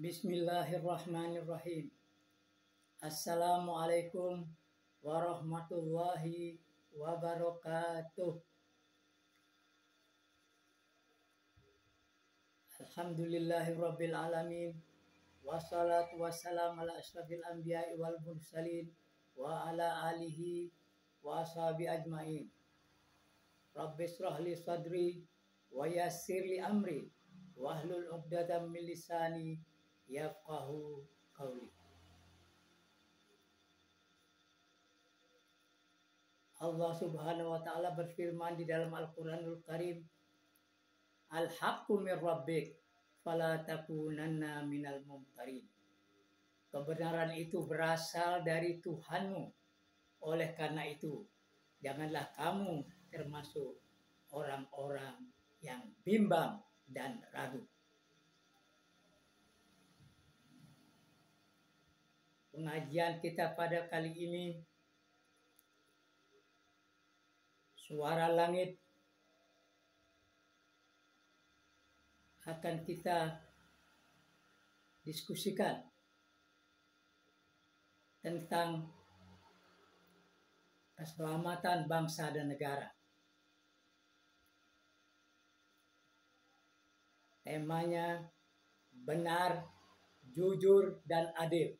Bismillahirrahmanirrahim. Assalamualaikum warahmatullahi wabarakatuh. Alhamdulillahirabbil alamin. Wassalatu wassalamu ala asyrafil anbiya'i wal mursalin wa ala alihi wa ashabi ajmain. Rabbi shrah li sadri wa yassir li amri wahlul 'uqdatam min lisani yafqahu qawli. Allah Subhanahu wa taala berfirman di dalam Al-Qur'anul Karim, Al-haqqu mir rabbik fala takunanna minal mumtarin. Kebenaran itu berasal dari Tuhanmu. Oleh karena itu, janganlah kamu termasuk orang-orang yang bimbang dan ragu. Pengajian kita pada kali ini, suara langit, akan kita diskusikan tentang keselamatan bangsa dan negara. Temanya benar, jujur, dan adil.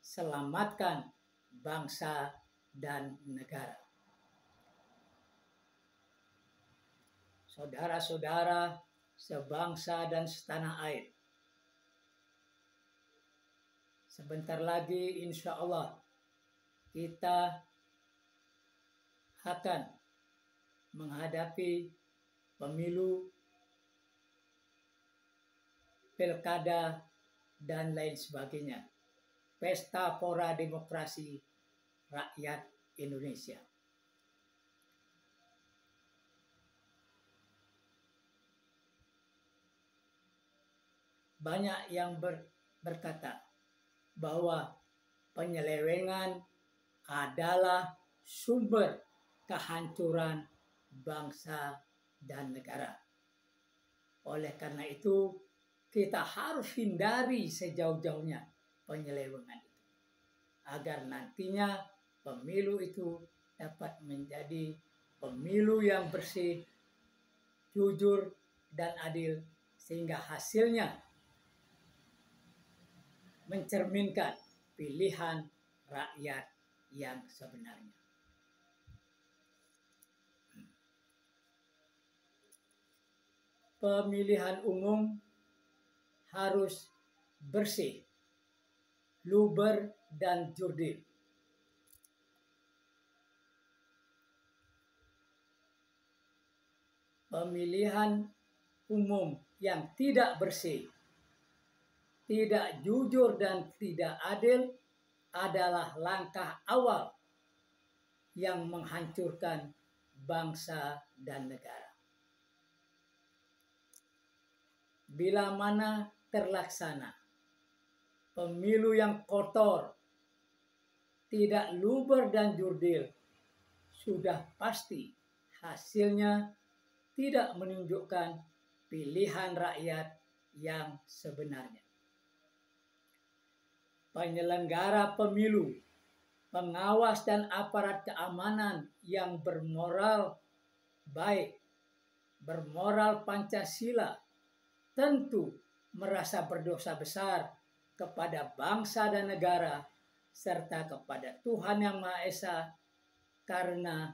Selamatkan bangsa dan negara. Saudara-saudara sebangsa dan setanah air, sebentar lagi insya Allah kita akan menghadapi pemilu, pilkada, dan lain sebagainya. Pesta pora demokrasi rakyat Indonesia. Banyak yang berkata bahwa penyelewengan adalah sumber kehancuran bangsa dan negara. Oleh karena itu, kita harus hindari sejauh-jauhnya penyelewengan itu, agar nantinya pemilu itu dapat menjadi pemilu yang bersih, jujur, dan adil, sehingga hasilnya mencerminkan pilihan rakyat yang sebenarnya. Pemilihan umum harus bersih, luber, dan jurdil. Pemilihan umum yang tidak bersih, tidak jujur, dan tidak adil adalah langkah awal yang menghancurkan bangsa dan negara. Bila mana terlaksana pemilu yang kotor, tidak luber dan jurdil, sudah pasti hasilnya tidak menunjukkan pilihan rakyat yang sebenarnya. Penyelenggara pemilu, pengawas, dan aparat keamanan yang bermoral baik, bermoral Pancasila, tentu merasa berdosa besar kepada bangsa dan negara serta kepada Tuhan Yang Maha Esa karena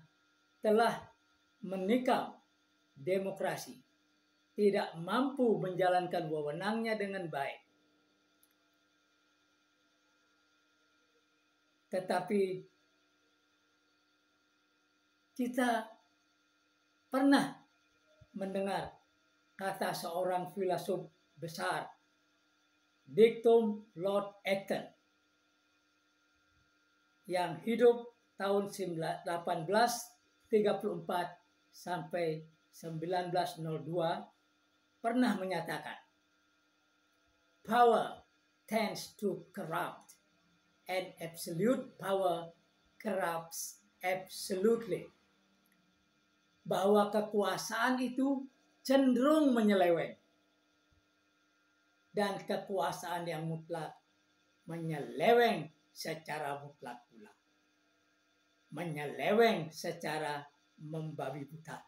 telah menikam demokrasi, tidak mampu menjalankan wewenangnya dengan baik. Tetapi kita pernah mendengar kata seorang filsuf besar, diktum Lord Acton, yang hidup tahun 1834 sampai 1902, pernah menyatakan, power tends to corrupt and absolute power corrupts absolutely. Bahwa kekuasaan itu cenderung menyeleweng dan kekuasaan yang mutlak menyeleweng secara mutlak pula. Menyeleweng secara membabi buta.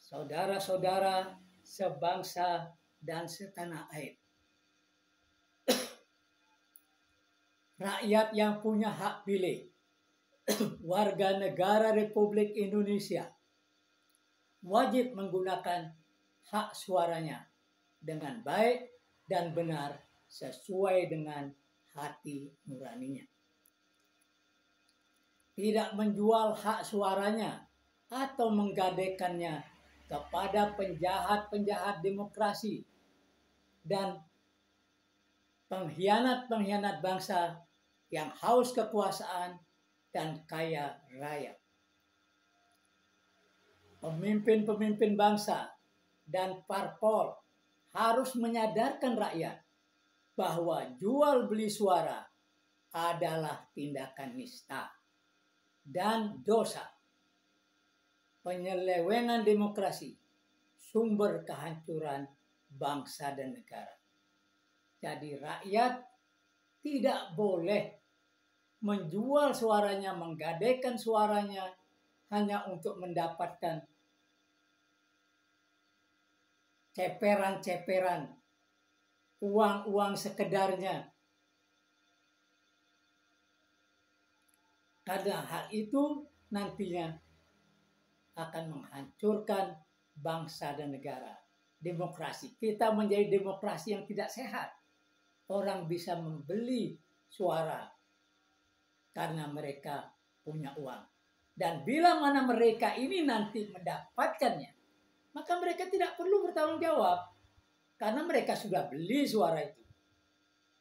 Saudara-saudara sebangsa dan setanah air. Rakyat yang punya hak pilih, warga negara Republik Indonesia, wajib menggunakan hak suaranya dengan baik dan benar sesuai dengan hati nuraninya. Tidak menjual hak suaranya atau menggadaikannya kepada penjahat-penjahat demokrasi dan pengkhianat-pengkhianat bangsa yang haus kekuasaan dan kaya raya. Pemimpin-pemimpin bangsa dan parpol harus menyadarkan rakyat bahwa jual beli suara adalah tindakan nista dan dosa. Penyelewengan demokrasi, sumber kehancuran bangsa dan negara. Jadi rakyat tidak boleh menjual suaranya, menggadaikan suaranya hanya untuk mendapatkan ceperan-ceperan, uang-uang sekedarnya. Karena hal itu nantinya akan menghancurkan bangsa dan negara. Demokrasi kita menjadi demokrasi yang tidak sehat. Orang bisa membeli suara karena mereka punya uang. Dan bila mana mereka ini nanti mendapatkannya, maka mereka tidak perlu bertanggung jawab. Karena mereka sudah beli suara itu.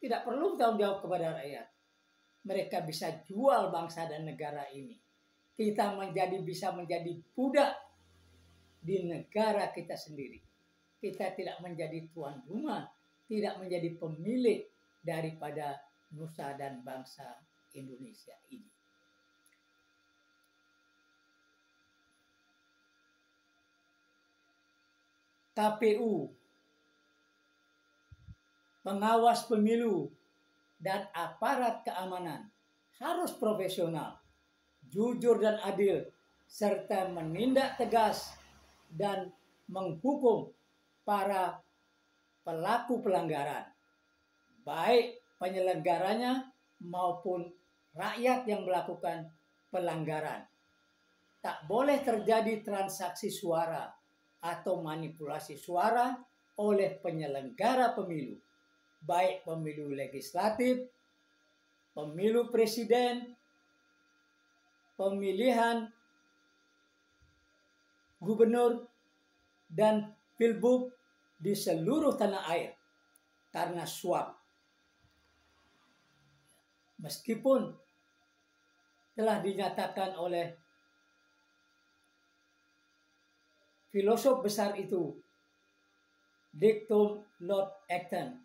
Tidak perlu bertanggung jawab kepada rakyat. Mereka bisa jual bangsa dan negara ini. Kita bisa menjadi budak di negara kita sendiri. Kita tidak menjadi tuan rumah, tidak menjadi pemilik daripada nusa dan bangsa Indonesia ini. KPU, pengawas pemilu, dan aparat keamanan harus profesional, jujur dan adil, serta menindak tegas dan menghukum para pelaku pelanggaran, baik penyelenggaranya maupun rakyat yang melakukan pelanggaran. Tak boleh terjadi transaksi suara atau manipulasi suara oleh penyelenggara pemilu, baik pemilu legislatif, pemilu presiden, pemilihan gubernur, dan pilbub di seluruh tanah air karena suap. Meskipun telah dinyatakan oleh filosof besar itu, diktum Lord Acton,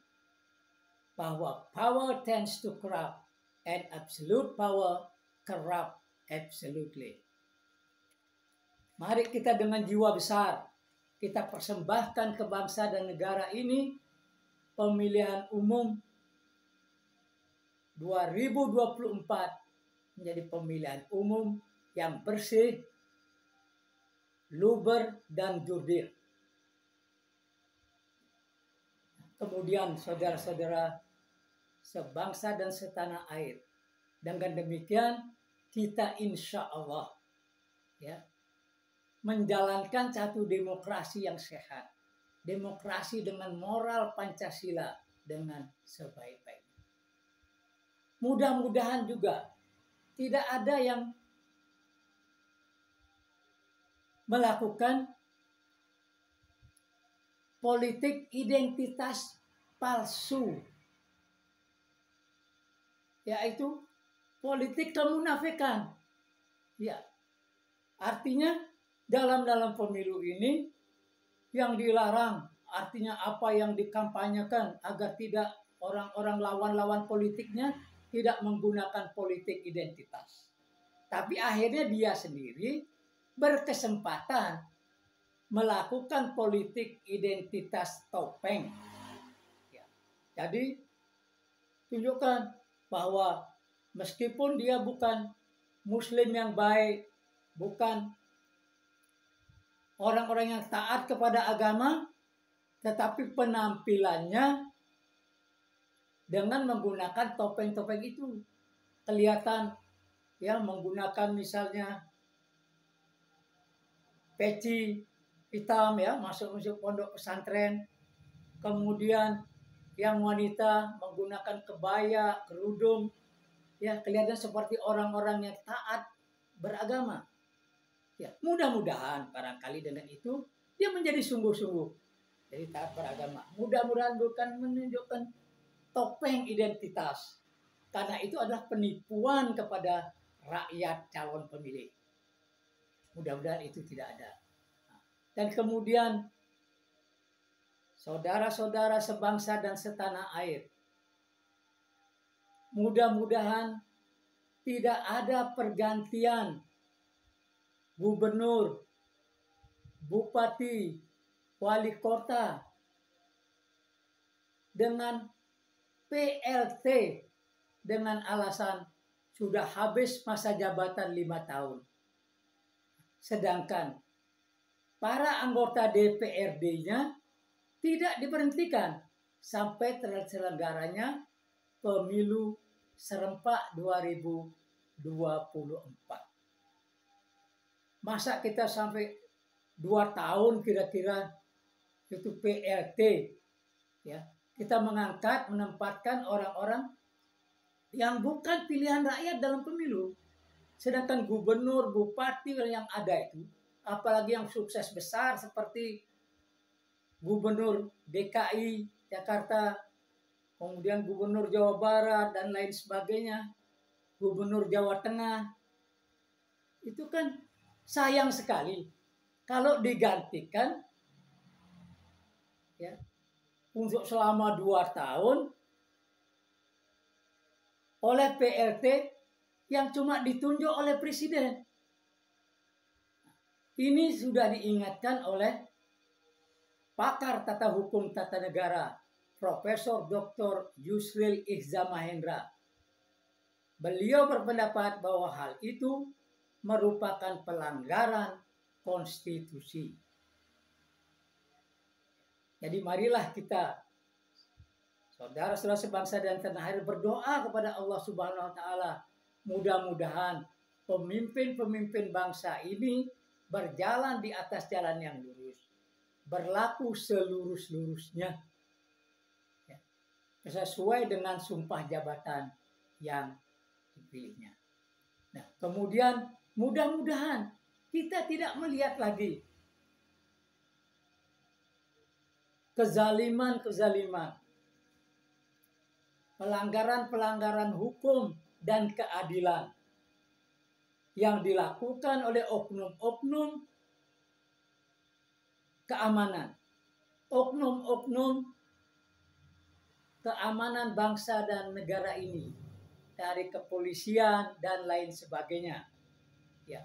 bahwa power tends to corrupt and absolute power corrupt absolutely. Mari kita dengan jiwa besar, kita persembahkan ke bangsa dan negara ini pemilihan umum 2024 menjadi pemilihan umum yang bersih, luber, dan jurdil. Kemudian saudara-saudara sebangsa dan setanah air, dengan demikian kita insya Allah menjalankan satu demokrasi yang sehat, demokrasi dengan moral Pancasila dengan sebaik-baiknya. Mudah-mudahan juga tidak ada yang melakukan politik identitas palsu, yaitu politik kemunafikan. Ya, artinya dalam pemilu ini yang dilarang, artinya apa yang dikampanyekan agar tidak orang-orang lawan-lawan politiknya tidak menggunakan politik identitas. Tapi akhirnya dia sendiri berkesempatan melakukan politik identitas topeng. Ya. Jadi tunjukkan bahwa meskipun dia bukan Muslim yang baik, bukan orang-orang yang taat kepada agama, tetapi penampilannya dengan menggunakan topeng-topeng itu kelihatan, ya, menggunakan misalnya peci hitam, ya, masuk pondok pesantren. Kemudian yang wanita menggunakan kebaya, kerudung, ya, kelihatan seperti orang-orang yang taat beragama. Ya, mudah-mudahan barangkali dengan itu dia menjadi sungguh-sungguh jadi taat beragama. Mudah-mudahan bukan menunjukkan topeng identitas, karena itu adalah penipuan kepada rakyat calon pemilih. Mudah-mudahan itu tidak ada. Dan kemudian saudara-saudara sebangsa dan setanah air, mudah-mudahan tidak ada pergantian gubernur, bupati, wali kota dengan PLT dengan alasan sudah habis masa jabatan 5 tahun. Sedangkan para anggota DPRD-nya tidak diberhentikan sampai terselenggaranya pemilu serempak 2024. Masa kita sampai 2 tahun kira-kira itu PLT, ya, kita mengangkat, menempatkan orang-orang yang bukan pilihan rakyat dalam pemilu. Sedangkan gubernur, bupati yang ada itu, apalagi yang sukses besar seperti gubernur DKI Jakarta, kemudian gubernur Jawa Barat dan lain sebagainya, gubernur Jawa Tengah, itu kan sayang sekali kalau digantikan, ya, untuk selama 2 tahun oleh PLT yang cuma ditunjuk oleh presiden. Ini sudah diingatkan oleh pakar tata hukum tata negara, Profesor Dr. Yusril Iza Mahendra. Beliau berpendapat bahwa hal itu merupakan pelanggaran konstitusi. Jadi marilah kita, saudara-saudara sebangsa dan tanah air, berdoa kepada Allah Subhanahu wa taala. Mudah-mudahan pemimpin-pemimpin bangsa ini berjalan di atas jalan yang lurus, berlaku selurus-lurusnya, ya, sesuai dengan sumpah jabatan yang dipilihnya. Nah, kemudian mudah-mudahan kita tidak melihat lagi kezaliman-kezaliman, pelanggaran-pelanggaran hukum dan keadilan yang dilakukan oleh oknum-oknum keamanan, oknum-oknum keamanan bangsa dan negara ini, dari kepolisian dan lain sebagainya, ya,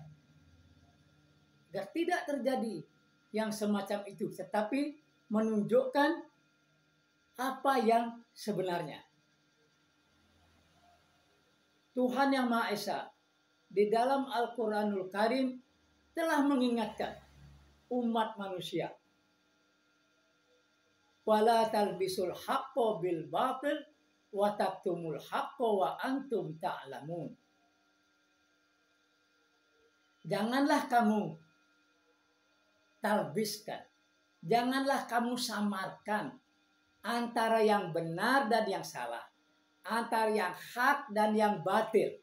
agar tidak terjadi yang semacam itu, tetapi menunjukkan apa yang sebenarnya. Tuhan Yang Maha Esa di dalam Al-Quranul Karim telah mengingatkan umat manusia, wala talbisul haqqo bil batil wa taktumul haqqo wa antum ta'lamun. Janganlah kamu talbiskan, janganlah kamu samarkan antara yang benar dan yang salah, antara yang hak dan yang batil.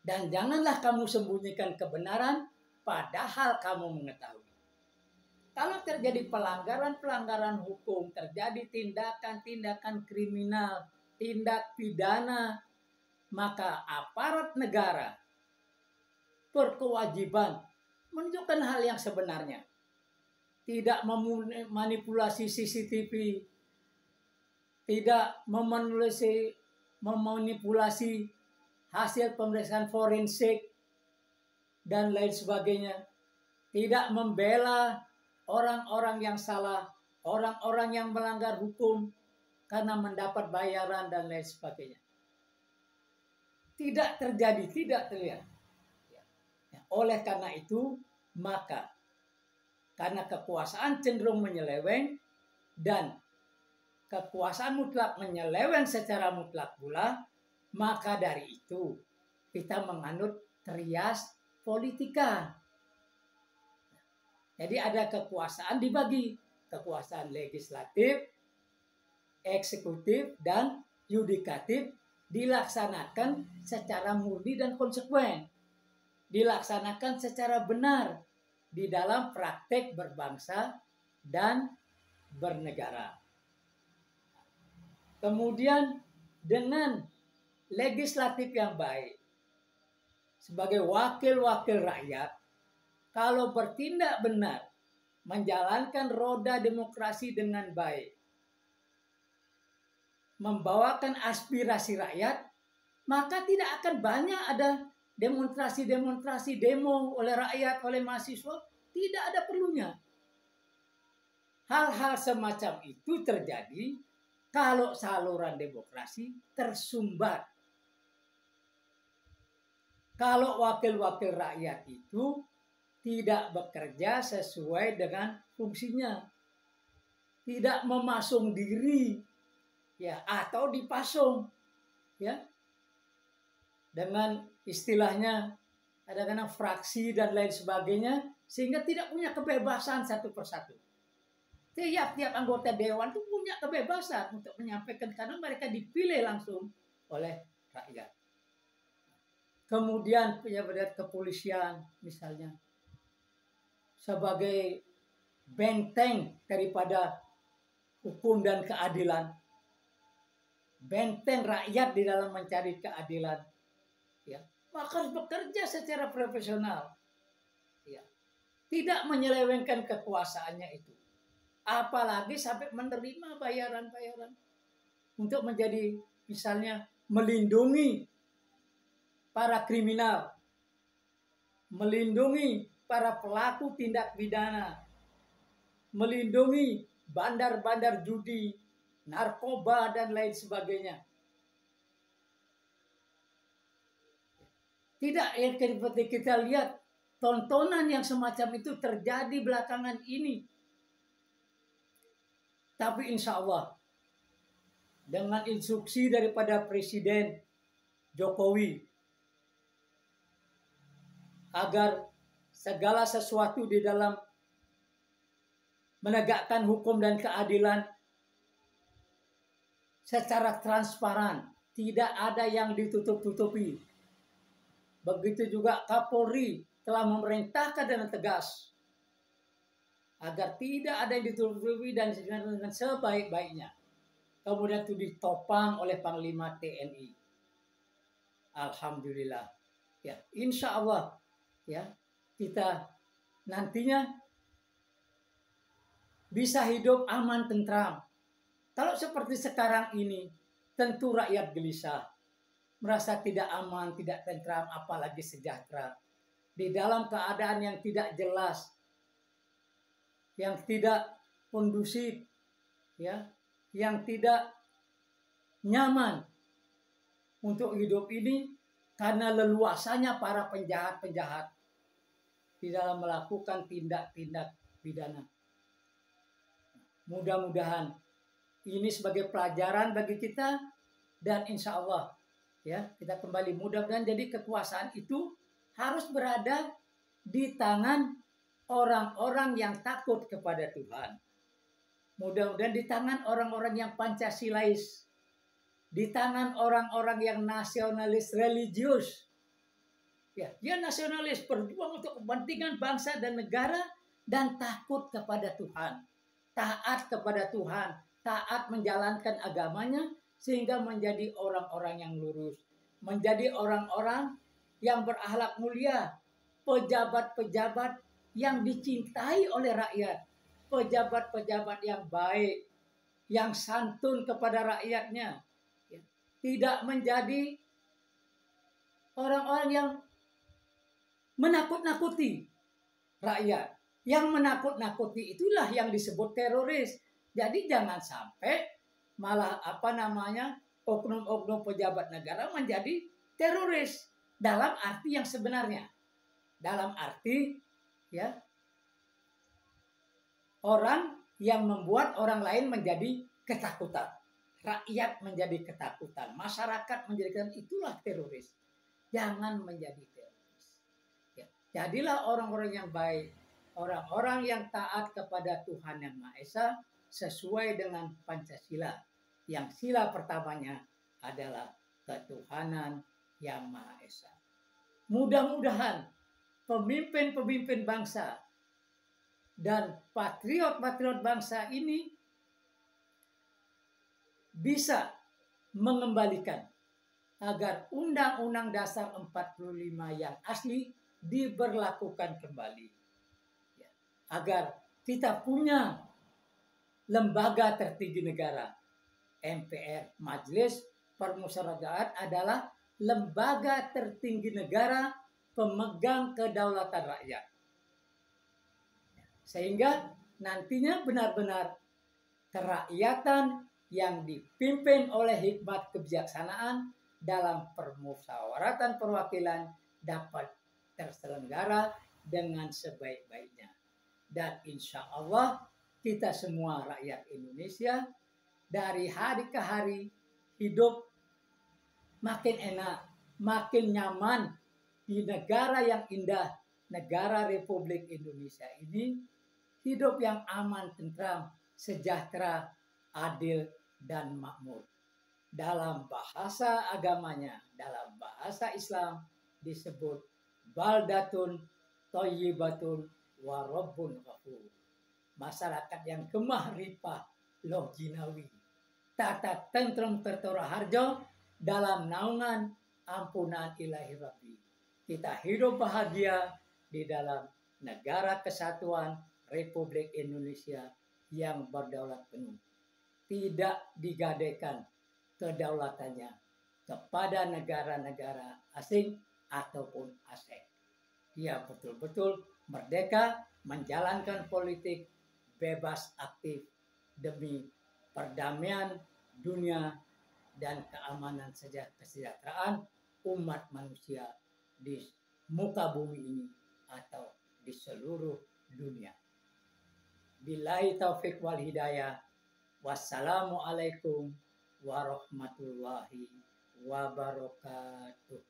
Dan janganlah kamu sembunyikan kebenaran padahal kamu mengetahui. Kalau terjadi pelanggaran-pelanggaran hukum, terjadi tindakan-tindakan kriminal, tindak pidana, maka aparat negara berkewajiban menunjukkan hal yang sebenarnya. Tidak memanipulasi CCTV, tidak memanipulasi hasil pemeriksaan forensik dan lain sebagainya, tidak membela orang-orang yang salah, orang-orang yang melanggar hukum karena mendapat bayaran dan lain sebagainya. Tidak terjadi, tidak terlihat. Oleh karena itu, maka karena kekuasaan cenderung menyeleweng dan kekuasaan mutlak menyeleweng secara mutlak pula, maka dari itu kita menganut trias politika. Jadi ada kekuasaan dibagi, kekuasaan legislatif, eksekutif, dan yudikatif dilaksanakan secara murni dan konsekuen, dilaksanakan secara benar di dalam praktek berbangsa dan bernegara. Kemudian dengan legislatif yang baik, sebagai wakil-wakil rakyat, kalau bertindak benar, menjalankan roda demokrasi dengan baik, membawakan aspirasi rakyat, maka tidak akan banyak ada demonstrasi-demonstrasi, demo oleh rakyat, oleh mahasiswa. Tidak ada perlunya. Hal-hal semacam itu terjadi kalau saluran demokrasi tersumbat. Kalau wakil-wakil rakyat itu tidak bekerja sesuai dengan fungsinya, tidak memasung diri, ya, atau dipasung, ya, dengan istilahnya kadang-kadang fraksi dan lain sebagainya, sehingga tidak punya kebebasan satu persatu. Tiap-tiap anggota dewan itu punya kebebasan untuk menyampaikan karena mereka dipilih langsung oleh rakyat. Kemudian pejabat kepolisian misalnya sebagai benteng daripada hukum dan keadilan, benteng rakyat di dalam mencari keadilan, ya, maka harus bekerja secara profesional, ya, tidak menyelewengkan kekuasaannya itu, apalagi sampai menerima bayaran-bayaran untuk menjadi misalnya melindungi para kriminal, melindungi para pelaku tindak pidana, melindungi bandar-bandar judi, narkoba, dan lain sebagainya. Tidak, yang seperti kita lihat, tontonan yang semacam itu terjadi belakangan ini. Tapi insya Allah, dengan instruksi daripada Presiden Jokowi, agar segala sesuatu di dalam menegakkan hukum dan keadilan secara transparan, tidak ada yang ditutup-tutupi. Begitu juga Kapolri telah memerintahkan dengan tegas agar tidak ada yang ditutup-tutupi dan dengan sebaik-baiknya. Kemudian itu ditopang oleh Panglima TNI. Alhamdulillah. Ya, insya Allah, ya, kita nantinya bisa hidup aman tentram. Kalau seperti sekarang ini, tentu rakyat gelisah, merasa tidak aman, tidak tentram, apalagi sejahtera. Di dalam keadaan yang tidak jelas, yang tidak kondusif, ya, yang tidak nyaman untuk hidup ini karena leluasanya para penjahat-penjahat di dalam melakukan tindak-tindak pidana. Mudah-mudahan ini sebagai pelajaran bagi kita, dan insya Allah, ya, kita kembali mudah-mudahan jadi kekuasaan itu harus berada di tangan orang-orang yang takut kepada Tuhan. Mudah-mudahan di tangan orang-orang yang Pancasilais, di tangan orang-orang yang nasionalis religius. Ya, dia nasionalis, berjuang untuk kepentingan bangsa dan negara dan takut kepada Tuhan. Taat kepada Tuhan, taat menjalankan agamanya sehingga menjadi orang-orang yang lurus, menjadi orang-orang yang berakhlak mulia, pejabat-pejabat yang dicintai oleh rakyat, pejabat-pejabat yang baik, yang santun kepada rakyatnya, ya. Tidak menjadi orang-orang yang menakut-nakuti rakyat. Yang menakut-nakuti itulah yang disebut teroris. Jadi jangan sampai malah oknum-oknum pejabat negara menjadi teroris dalam arti yang sebenarnya. Dalam arti ya orang yang membuat orang lain menjadi ketakutan. Rakyat menjadi ketakutan, masyarakat menjadi ketakutan, itulah teroris. Jangan menjadi teroris. Ya. Jadilah orang-orang yang baik, orang-orang yang taat kepada Tuhan Yang Maha Esa sesuai dengan Pancasila. Yang sila pertamanya adalah ketuhanan Yang Maha Esa. Mudah-mudahan pemimpin-pemimpin bangsa dan patriot-patriot bangsa ini bisa mengembalikan agar Undang-Undang Dasar 45 yang asli diberlakukan kembali. Ya, agar kita punya lembaga tertinggi negara. MPR, Majelis Permusyawaratan adalah lembaga tertinggi negara pemegang kedaulatan rakyat. Sehingga nantinya benar-benar kerakyatan yang dipimpin oleh hikmat kebijaksanaan dalam permusyawaratan perwakilan dapat terselenggara dengan sebaik-baiknya. Dan insya Allah kita semua rakyat Indonesia dari hari ke hari hidup makin enak, makin nyaman di negara yang indah, negara Republik Indonesia ini, hidup yang aman, tentram, sejahtera, adil, dan makmur. Dalam bahasa agamanya, dalam bahasa Islam disebut baldatun thayyibatun wa rabbun ghafur. Masyarakat yang gemah ripah loh jinawi. Tata tentrem tertora harjo dalam naungan ampunan ilahi rabbi. Kita hidup bahagia di dalam negara kesatuan Republik Indonesia yang berdaulat penuh. Tidak digadaikan kedaulatannya kepada negara-negara asing ataupun asing. Dia betul-betul merdeka menjalankan politik bebas aktif demi perdamaian dunia dan keamanan kesejahteraan umat manusia di muka bumi ini atau di seluruh dunia. Billahi taufik wal hidayah. Wassalamualaikum warahmatullahi wabarakatuh.